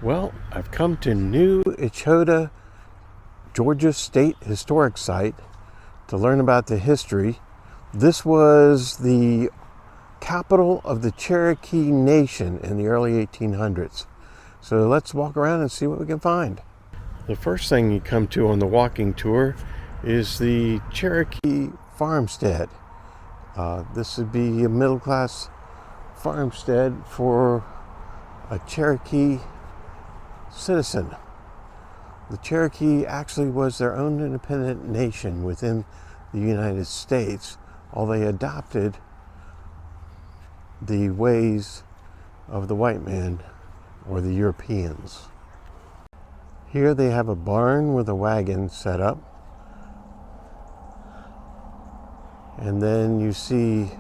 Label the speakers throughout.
Speaker 1: Well, I've come to New Echota, Georgia State Historic Site to learn about the history. This was the capital of the Cherokee Nation in the early 1800s. So let's walk around and see what we can find. The first thing you come to on the walking tour is the Cherokee farmstead. This would be a middle-class farmstead for a Cherokee citizen. The Cherokee actually was their own independent nation within the United States, although they adopted the ways of the white man or the Europeans. Here they have a barn with a wagon set up, and then you see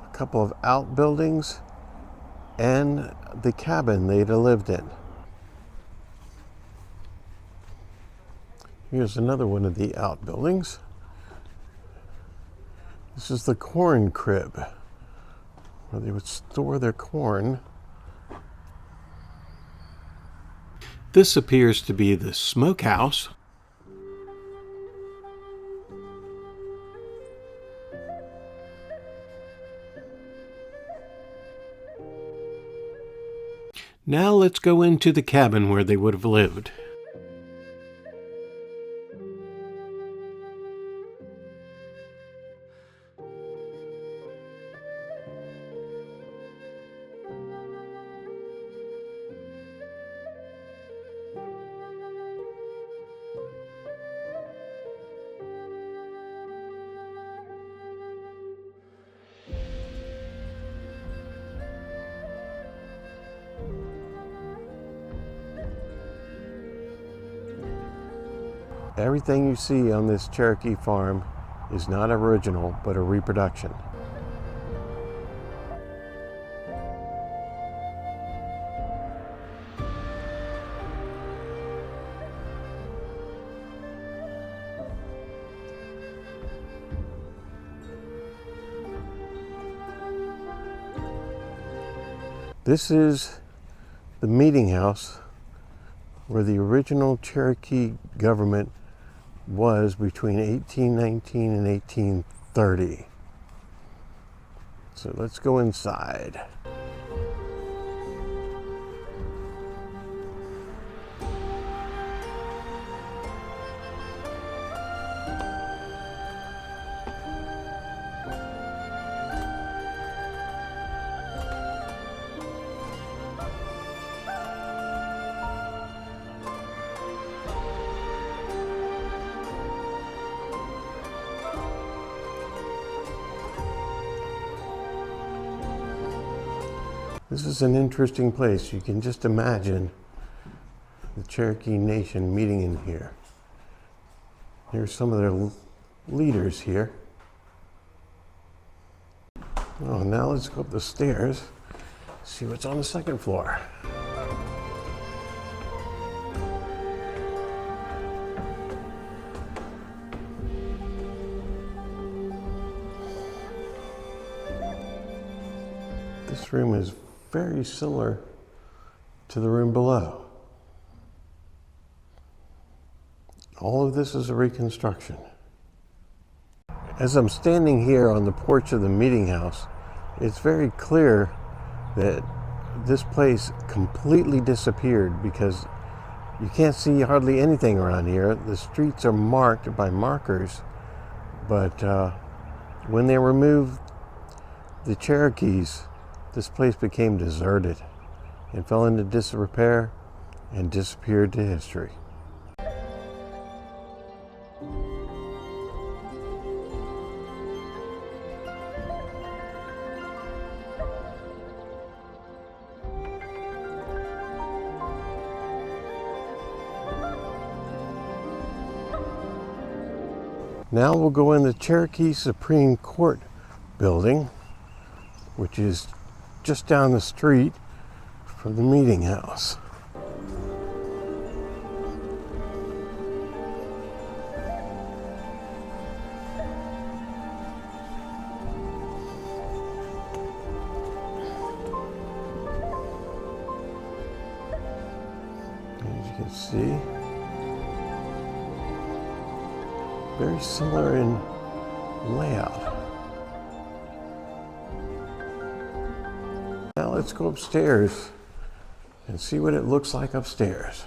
Speaker 1: a couple of outbuildings and the cabin they'd have lived in. Here's another one of the outbuildings. This is the corn crib, where they would store their corn. This appears to be the smokehouse. Now let's go into the cabin where they would have lived. Everything you see on this Cherokee farm is not original, but a reproduction. This is the meeting house where the original Cherokee government was between 1819 and 1830. So let's go inside. This is an interesting place. You can just imagine the Cherokee Nation meeting in here. Here's some of their leaders here. Oh, now let's go up the stairs, see what's on the second floor. This room is very similar to the room below. All of this is a reconstruction. As I'm standing here on the porch of the meeting house, it's very clear that this place completely disappeared because you can't see hardly anything around here. The streets are marked by markers, but when they removed the Cherokees, this place became deserted and fell into disrepair and disappeared to history. Now we'll go in the Cherokee Supreme Court building, which is just down the street from the meeting house. As you can see, very similar in layout. Now let's go upstairs and see what it looks like upstairs.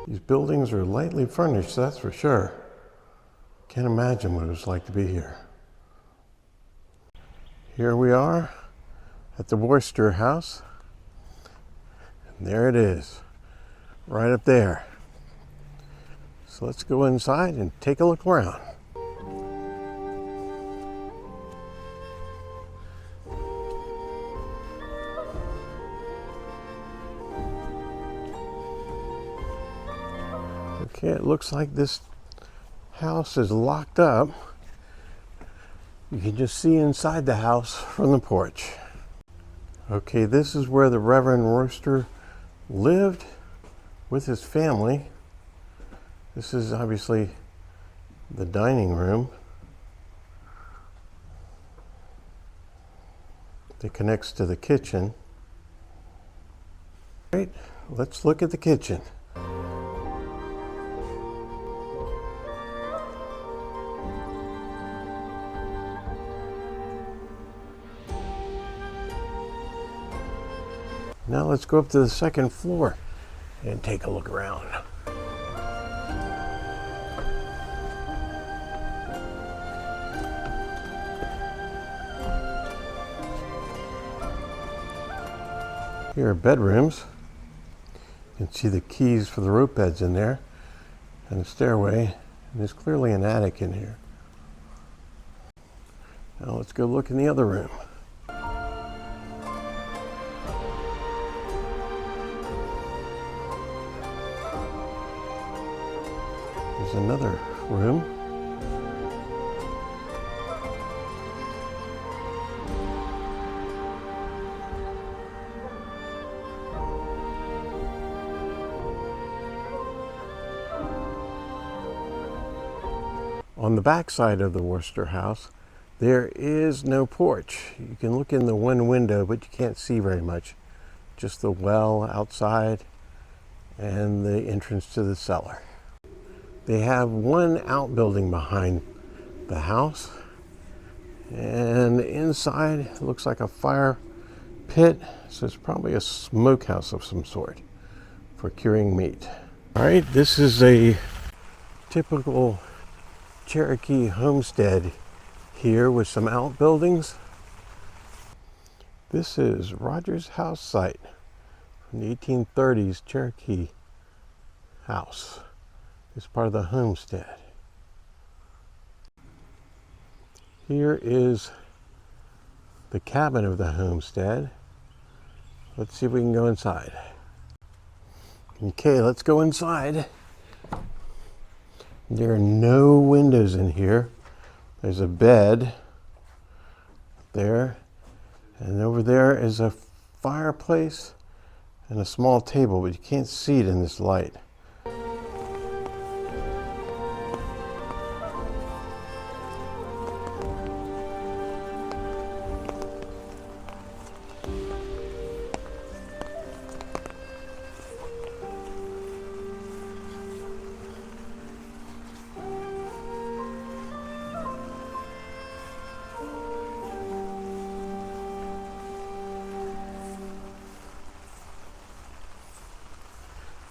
Speaker 1: These buildings are lightly furnished, that's for sure. Can't imagine what it was like to be here. Here we are at the Worcester House. And there it is, right up there. So let's go inside and take a look around. Okay, it looks like this house is locked up. You can just see inside the house from the porch. Okay, this is where the Reverend Worcester lived with his family. This is obviously the dining room that connects to the kitchen. All right, let's look at the kitchen. Now let's go up to the second floor and take a look around. Here are bedrooms. You can see the keys for the rope beds in there and a stairway. And there's clearly an attic in here. Now let's go look in the other room. There's another room. On the back side of the Worcester House, there is no porch. You can look in the one window, but you can't see very much. Just the well outside and the entrance to the cellar. They have one outbuilding behind the house, and inside it looks like a fire pit, so it's probably a smokehouse of some sort for curing meat. All right, this is a typical Cherokee homestead here with some outbuildings. This is Rogers House site from the 1830s Cherokee house. It's part of the homestead. Here is the cabin of the homestead. Let's see if we can go inside. Okay, let's go inside. There are no windows in here. There's a bed there, and over there is a fireplace and a small table, but you can't see it in this light.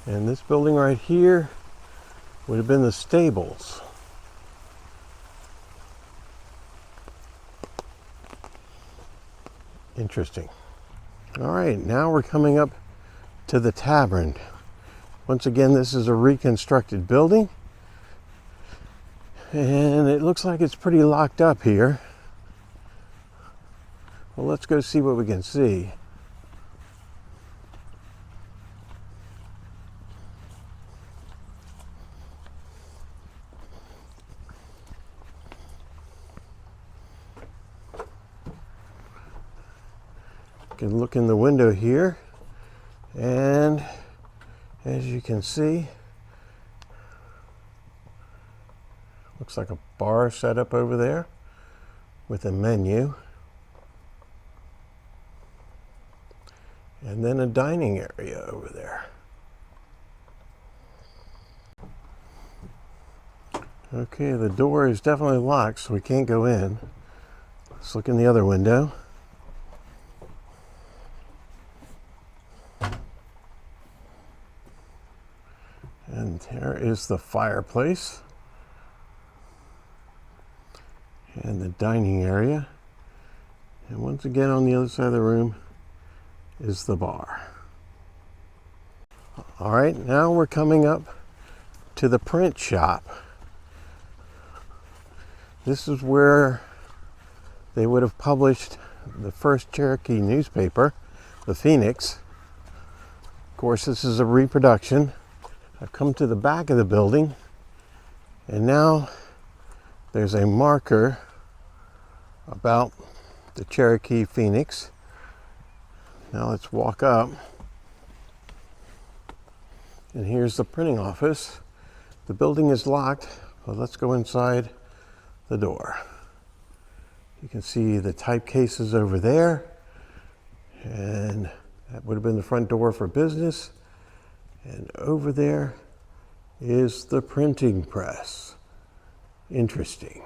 Speaker 1: And this building right here would have been the stables. Interesting. All right, now we're coming up to the tavern. Once again, this is a reconstructed building, and it looks like it's pretty locked up here. Well, let's go see what we can see. You can look in the window here. And as you can see, looks like a bar set up over there with a menu. And then a dining area over there. Okay, the door is definitely locked, so we can't go in. Let's look in the other window. And there is the fireplace and the dining area. And once again, on the other side of the room is the bar. All right, now we're coming up to the print shop. This is where they would have published the first Cherokee newspaper, the Phoenix. Of course, this is a reproduction. I've come to the back of the building, and now there's a marker about the Cherokee Phoenix. Now let's walk up, and here's the printing office. The building is locked, but let's go inside the door. You can see the type cases over there, and that would have been the front door for business. And over there is the printing press. Interesting.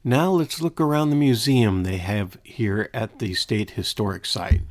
Speaker 1: Now let's look around the museum they have here at the State Historic Site.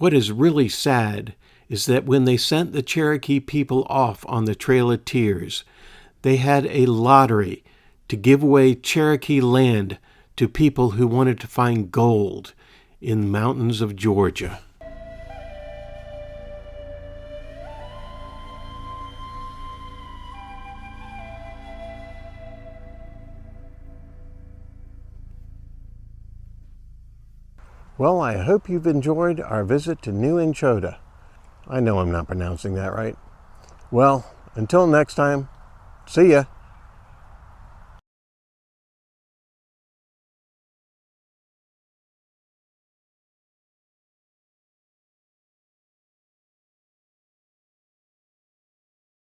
Speaker 1: What is really sad is that when they sent the Cherokee people off on the Trail of Tears, they had a lottery to give away Cherokee land to people who wanted to find gold in the mountains of Georgia. Well, I hope you've enjoyed our visit to New Echota. I know I'm not pronouncing that right. Well, until next time, see ya.